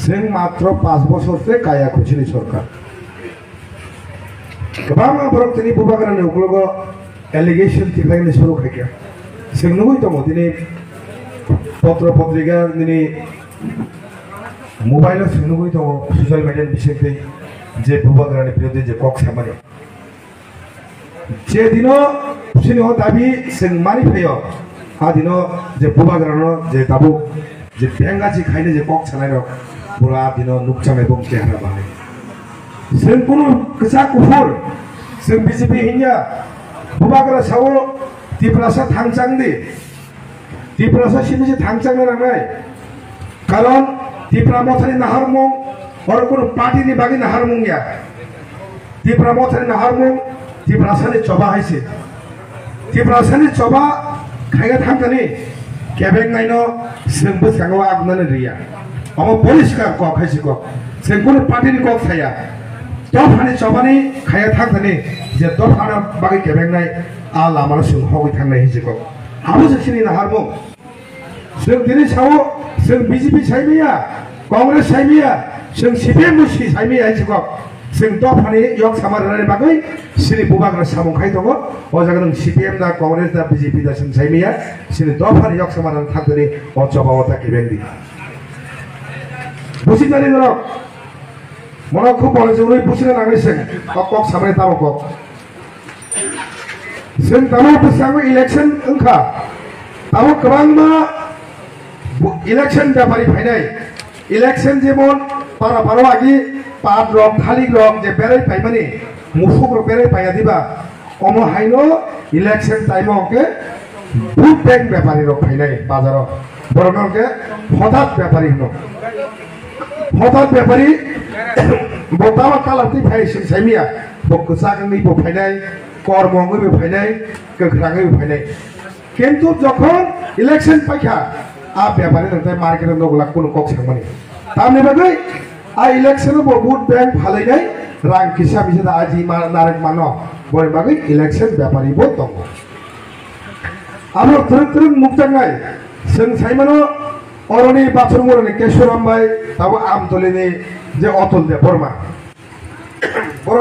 जों मात्र 5 बोसोरसो काया खुसिनि सरकार गोबां बरफ दिनै बुबाग्रानि उग्लगो एलिगेशन थिखायनो शुरू खायखा जों नुबाय दङ दिनै पत्र पत्रिका दिनै मोबाइल जों नुबाय दङ ससियेल मिडियानि बिसयते जे बुबाग्रानि बिरुद्धे जे कक सामानि जे दिनो खुसिनि दाबि जों मानि फैयो आ दिनो जे बुबाग्रानो जे दाबु जे बेंगाजि खायनो जे कक सालायनो पुरा दिनो नुकचानाय बम चेहरा बाहाय जों कुनु गोजा गुफुर जों बीजेपी हिन्या बुबाग्रा सावो तिप्रासा थांचांदि तिप्रासा सिबिसे थांचांनो नांनाय कारण तिप्रा मथानि नाहारमुं और कुनु पार्टीनि बागै नाहारमुं या तिप्रा मथानि नाहारमुं तिप्रासानि चबा हायसे तिप्रासानि चबा खायगा थांकानि केबें नायनो जोंबो सांगो आगनानै रिया अमा परिष्कार क खायसे क जों कुनु पार्टीनि क थाया दफानि चबानि खाया थांकानि जे दफाना बागै केबें नाय आ लामानो जों हगै थांनाय हिजेको हाबो जोंनि नाहारमुं जों दिनै सावो जों बीजेपी साइमिया कांग्रेस साइमिया जों सीपीएम मुसि साइमिया हिजेको जों दफानि यक सामारनानै बागै सिनि बुबाग्रा सामुखाय दङ अ जागोन नों सीपीएम दा कांग्रेस दा बीजेपी दा जों साइमिया सिनि दफानि यक सामारनानै थांदोनि अ चबावता केबेंदि बुसिनानि नरक मना खुब बल जोंनि बुसिना नांगैसों कक सामने ताबक जों दाबो बोसांबो इलेक्शन ओंखा दाबो गोबांबा इलेक्शन व्यापारी फायनाय इलेक्शन जेमन पारा पारवागि पाद रक थालिक रक जे बेराय फायमानि मुफुक रक बेराय फाया दिबा अमो हाइनो इलेक्शन टाइम के भूत बैंक व्यापारी रक फायनाय बाजाराव बरनल के हठात व्यापारी हनो हठात व्यापारी बतावा कालाति फायसिन साइमिया बकसागनि बो फायनाय कर्मङै बो फायनाय गोख्राङै बो फायनाय किन्तु जखन इलेक्शन पाइखा आ व्यापारी नंथाय मार्केट नगला कुनु कक सांमानि तामनि बागै आ इलेक्शन बो भोट बैंक फालैनाय रां किसा बिसा आजि मा नारक मानो बय बागै इलेक्शन व्यापारी बो दङ आरो थ्रथ्रम मुक्तांगाय जों साइमानो अरनि बाथुरमुरनि केशवराम भाई ताबो आमदलिनि जे अतुल दे बर्मा बर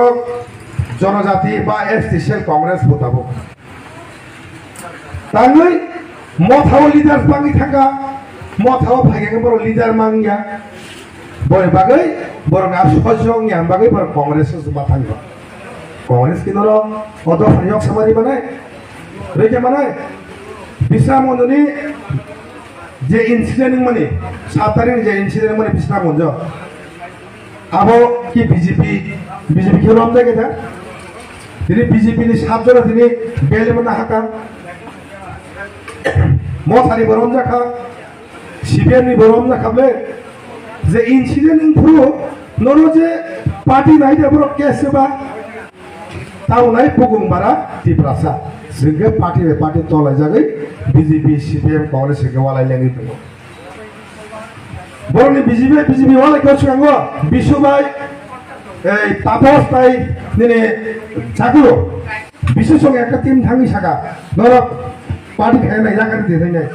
जनजाति बा एसटी सेल कांग्रेस बताबो तांगै मथाव लिडार बांगि थांगा मथाव फागे बर लिडार मांगिया बर बागै बर ना सजों या बागै बर कांग्रेस जुमा थांगा कांग्रेस किनरो अद फयक समारि बनाय रेजे बनाय बिसामननि जे इंसिडेंट मने 7 तारिख जे इंसिडेंट मने बिसामन जो आबो कि बीजेपी के रम जागे था दिनै बीजेपी नि 7 जन दिनै बेलेमना हाका मथानि बरम जाखा सीपीएम नि बरम जाखाबले जे इंसिडेंट इनफु नरो जे पार्टी नायदे बर केसबा ताउनाय पुगुंबारा तिप्रासा जोंगे पार्टी तलाय जागै बीजेपी सीपीएम कांग्रेस के वालाय लेंगि दङ बरनि बीजेपी वालाय को सुंगो बिसुबाय ए तापस ताई दिनै जागुरो बिसुसं एक टीम थांगि सागा नरक पार्टी खायनाय जागोन देथायनाय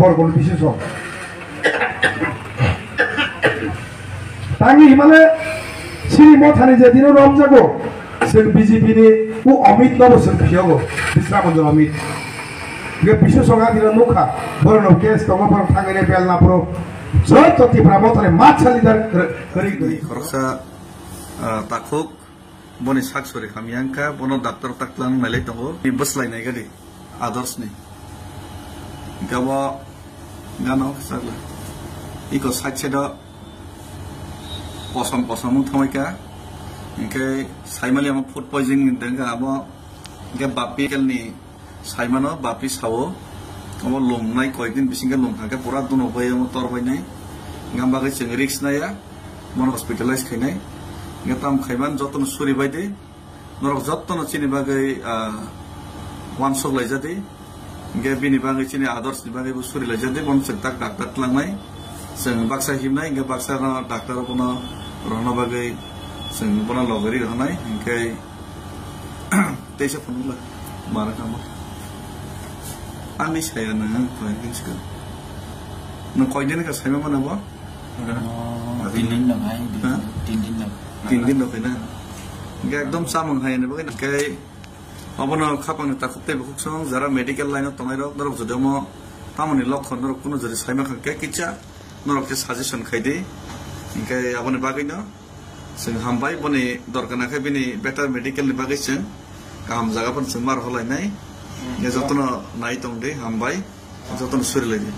बरगल बिसुसं तांगि हिमालय सिरि मथानि जे दिनो रम जागो जों बीजेपी नि उ अमित नबसन खियागो बिस्रामजन अमित गे बिसुसंगा दिनो नुखा बरनो केस दङ बर थांगैने बेलना प्रो जय ततिफ्रा मथानि माछा लिडार करि खरसा ताखुक बनि साक्षरी खामियांका बनो डाक्टर तकलां नायलाय दङ बसलायनाय गादि आदर्शनि गावा गानो सागला इको साइडसेदा पसम थमायका इनके साइमाली हम फूड पॉइजनिंग देंगा अब इनके बापी केलनी साइमानो बापी सावो हम लोंनाय कयदिन बिसिंगे लोंखाके पूरा दुनो बाय हम तरबायनाय गाम बागै जों रिक्स नाया मन हॉस्पिटलाइज खायनाय गताम खायमान जतन सुरि बायदि नरक जतन चिनि बागै वान सक लायजादि गे बिनि बागै चिनि आदर्श नि बागै सुरि लायजादि बन जों ताक डाक्टर लांनाय जों बाक्सा हिमनाय गे बाक्सा डाक्टर बनो रहना बागै जों बना लगरि रहनाय इनके तेसा फनुला मारा काम आंनि साया नों कयदिनसो नों कयदिन का Saima मानाबो Tin đâu hay, tin đâu. 3 দিন লোক না একদম সামন হাই নেব কে অবন খাপাং তাকতে বকুসং যারা মেডিকেল লাইনত তমাইরক নরক জদম তামনি লক্ষণ নরক কোনো যদি সাইমা খাকে কিচা নরককে সাজেশন খাইদে ইনকে আবনে বাগাইনো जों हामबाय बने दरकार नाखाय बिनि बेटार मेडिकेल नि बागै जों गाहाम जागाफोर जों मार हलायनाय जतन नाय दं दे हामबाय जतन सुरिलायदे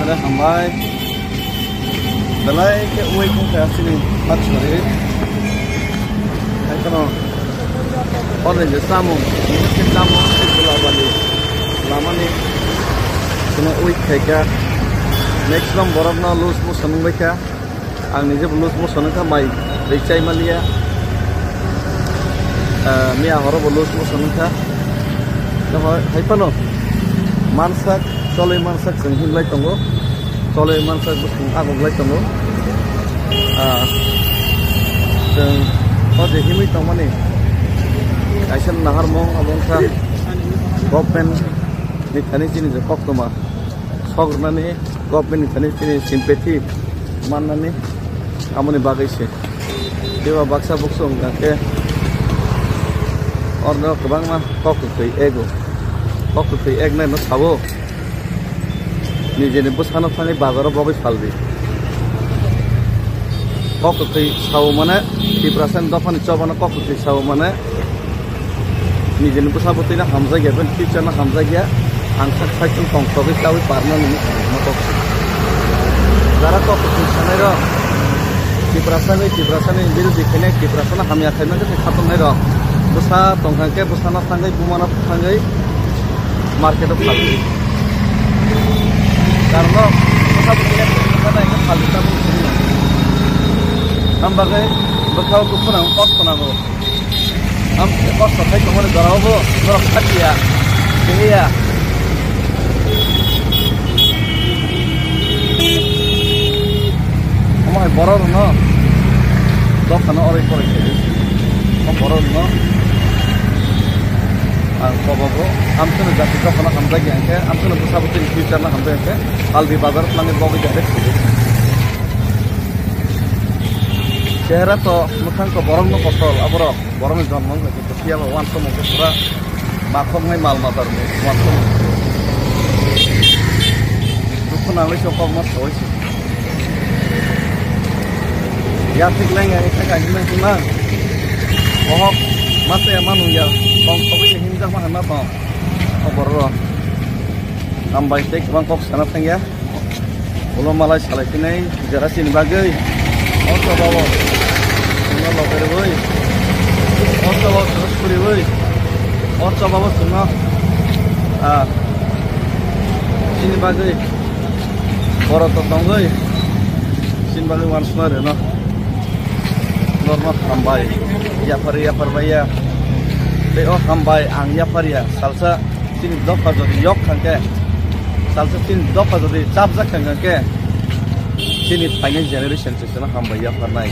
Belai hambai, belai ke uai kung kaya sini patch mari. Hai kono, orang je samung, mungkin samung sekolah balik. Lama ni, kono uai kaya. Next time borang na lulus mu sanung mereka, ang nije lulus mu sanung ka mai, recai malia. Mia horor lulus mu sanung ka. Nah, hai kono, mansak. Soleh mansak sing himlai tongo soleh mansak sing agoglai tongo sing ode himai tongmani aisen nahar mong abongsa government ni thani chini je koktoma sogrnani government ni thani chini sympathy mannani amoni bagaise dewa baksa boksong ke orno kebang ma koktoi ego koktoi eg nai no sabo নিজে বসানো থাকি বাজারে বগৈ ফালবি ককই Sao মানে 3% দফানি চবানো ককই Sao মানে নিজে বসাবতই না Hamza গেবেন future না হামজা গিয়া আংসাক ফাইতুন কংসবই তাওই পারনা নি মতো যারা ককই সানাইর 3% নি বিল দিখানে 3% হামিয়া খাইনা যে খাতম নাই র বসা টংখাকে বসানা থাঙ্গাই বুমানা থাঙ্গাই মার্কেটে ফালবি Karena kita punya karena ini hal kita mungkin. Nampak bekal kupon ang kos konago. Kos sampai kemana jarawo, jorok hati ya, ini ya. Kamu hai boror no, dok kana orang korek jadi. Kamu boror no. Bapak, amsun jatuh ke mana hamzah yang ke, amsun bersama tim future na hamzah yang ke, albi bazar pelanggan bawa jadi. Sehera to, mungkin ke borong no kosol, aborok, borong jam mong lagi kesia wan to mungkin pura, makom ngai mal matar ni, wan to. Dukun alai siapa mas toy sih. Ya sih lagi kita kaji mana, bohong, masih emang ya. Kong kopi ni himjak mah hendak tau, borong. Nambai tek bang kok sana tengya, ulo malai salai kini jarasin bagai, orang bawa, orang bawa berwoi, orang bawa terus berwoi, orang bawa semua, sini bagai, orang tetanggai, sini bagai wan semua reno, normal nambai, ya perbaya. Teo hambai ang yaparia salsa tin dopa jodi yok khangke salsa tin dopa jodi chapja khangke tin final generation sesana hambai yaparnai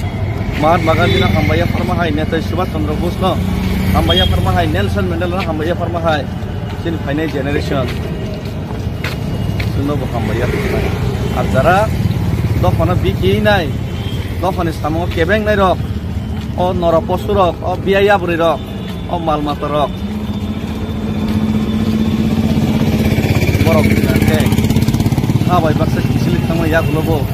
Mahatma Gandhi na hambai yaparma hai Netaji Subhash Chandra Bose no hambai yaparma hai Nelson Mandela na hambai yaparma hai tin final generation suno bo hambai yaparnai ar jara dopa na biki nai dopa ni samo kebeng nai rok o nora posu rok o biaya buri rok oh mal matorok borok nanti habai baksa kisili thamma ya gulobo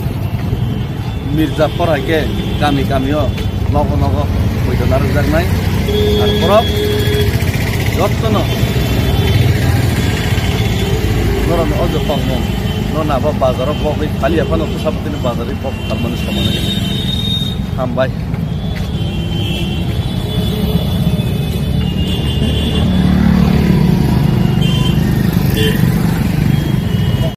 Mirzapur ke kami oh nogo boido naru jarnai ar borok jottono noron ojo pangmo nona ba bazaro bo khali apan to sabtini bazari pop kamani samane हामबाय